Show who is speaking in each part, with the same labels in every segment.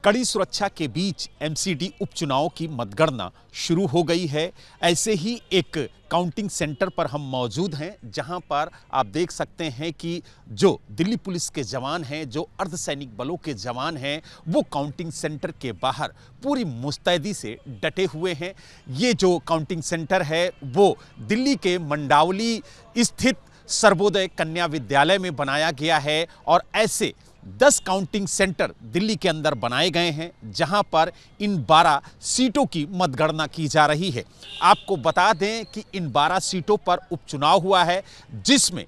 Speaker 1: कड़ी सुरक्षा के बीच एमसीडी उपचुनाव की मतगणना शुरू हो गई है। ऐसे ही एक काउंटिंग सेंटर पर हम मौजूद हैं, जहां पर आप देख सकते हैं कि जो दिल्ली पुलिस के जवान हैं, जो अर्धसैनिक बलों के जवान हैं, वो काउंटिंग सेंटर के बाहर पूरी मुस्तैदी से डटे हुए हैं। ये जो काउंटिंग सेंटर है वो दिल्ली के मंडावली स्थित सर्वोदय कन्या विद्यालय में बनाया गया है और ऐसे 10 काउंटिंग सेंटर दिल्ली के अंदर बनाए गए हैं, जहां पर इन 12 सीटों की मतगणना की जा रही है। आपको बता दें कि इन 12 सीटों पर उपचुनाव हुआ है, जिसमें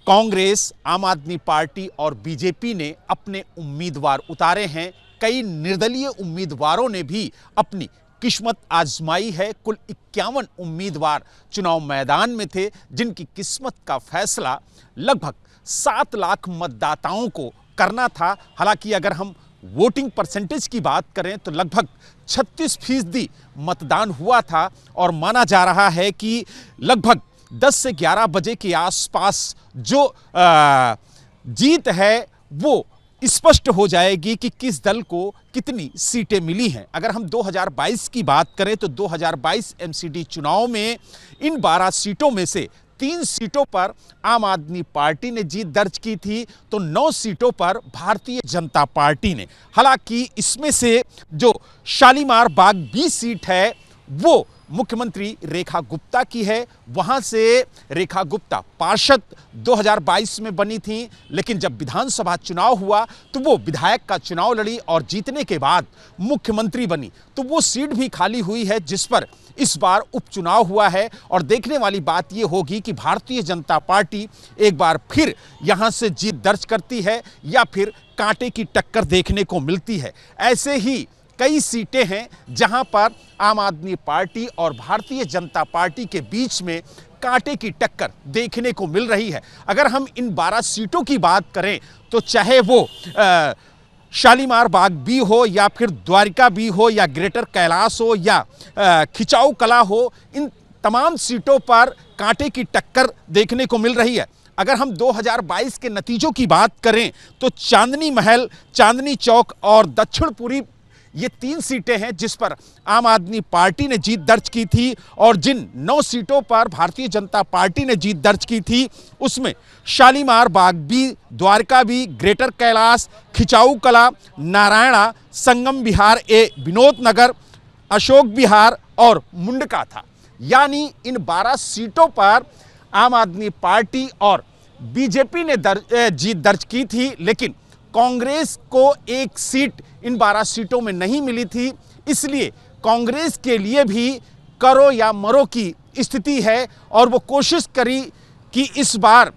Speaker 1: कांग्रेस, आम आदमी पार्टी और बीजेपी ने अपने उम्मीदवार उतारे हैं। कई निर्दलीय उम्मीदवारों ने भी अपनी किस्मत आजमाई है। कुल 51 उम्मीदवार चुनाव मैदान में थे, जिनकी किस्मत का फैसला लगभग 7 लाख मतदाताओं को करना था। हालांकि अगर हम वोटिंग परसेंटेज की बात करें तो लगभग 36% मतदान हुआ था और माना जा रहा है कि लगभग 10 से 11 बजे के आसपास जो जीत है वो स्पष्ट हो जाएगी कि किस दल को कितनी सीटें मिली हैं। अगर हम 2022 की बात करें तो 2022 एमसीडी चुनाव में इन 12 सीटों में से 3 सीटों पर आम आदमी पार्टी ने जीत दर्ज की थी, तो 9 सीटों पर भारतीय जनता पार्टी ने। हालांकि इसमें से जो शालीमार बाग बी सीट है वो मुख्यमंत्री रेखा गुप्ता की है। वहां से रेखा गुप्ता पार्षद 2022 में बनी थी, लेकिन जब विधानसभा चुनाव हुआ तो वो विधायक का चुनाव लड़ी और जीतने के बाद मुख्यमंत्री बनी। तो वो सीट भी खाली हुई है, जिस पर इस बार उपचुनाव हुआ है। और देखने वाली बात ये होगी कि भारतीय जनता पार्टी एक बार फिर यहां से जीत दर्ज करती है या फिर कांटे की टक्कर देखने को मिलती है। ऐसे ही कई सीटें हैं जहां पर आम आदमी पार्टी और भारतीय जनता पार्टी के बीच में कांटे की टक्कर देखने को मिल रही है। अगर हम इन 12 सीटों की बात करें तो चाहे वो शालीमार बाग बी हो या फिर द्वारिका बी हो या ग्रेटर कैलाश हो या खिंचाऊ कला हो, इन तमाम सीटों पर कांटे की टक्कर देखने को मिल रही है। अगर हम 2022 के नतीजों की बात करें तो चांदनी महल, चांदनी चौक और दक्षिणपुरी, ये 3 सीटें हैं जिस पर आम आदमी पार्टी ने जीत दर्ज की थी। और जिन 9 सीटों पर भारतीय जनता पार्टी ने जीत दर्ज की थी, उसमें Shalimar Bagh B, Dwarka B, greater Kailash, Khinchau Kala, Narayana, संगम विहार ए, विनोद नगर, अशोक विहार और मुंडका था। यानी इन 12 सीटों पर आम आदमी पार्टी और बीजेपी ने जीत दर्ज की थी, लेकिन कांग्रेस को एक सीट इन 12 सीटों में नहीं मिली थी। इसलिए कांग्रेस के लिए भी करो या मरो की स्थिति है और वो कोशिश करी कि इस बार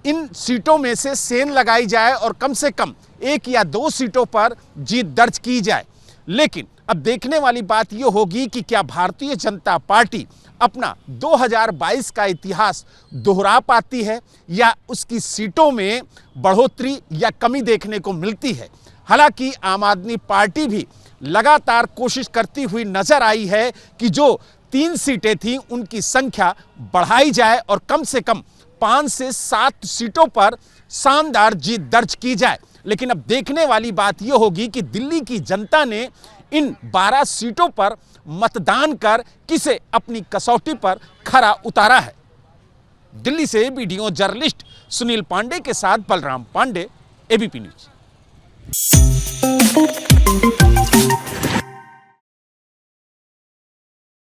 Speaker 1: इन सीटों में से सेंध लगाई जाए और कम से कम 1 या 2 सीटों पर जीत दर्ज की जाए। लेकिन अब देखने वाली बात यह होगी कि क्या भारतीय जनता पार्टी अपना 2022 का इतिहास दोहरा पाती है या उसकी सीटों में बढ़ोतरी या कमी देखने को मिलती है। हालांकि आम आदमी पार्टी भी लगातार कोशिश करती हुई नजर आई है कि जो 3 सीटें थीं उनकी संख्या बढ़ाई जाए और कम से कम 5 से 7 सीटों पर शानदार जीत दर्ज की जाए। लेकिन अब देखने वाली बात यह होगी कि दिल्ली की जनता ने इन 12 सीटों पर मतदान कर किसे अपनी कसौटी पर खरा उतारा है। दिल्ली से वीडियो जर्नलिस्ट सुनील पांडे के साथ बलराम पांडे, एबीपी न्यूज।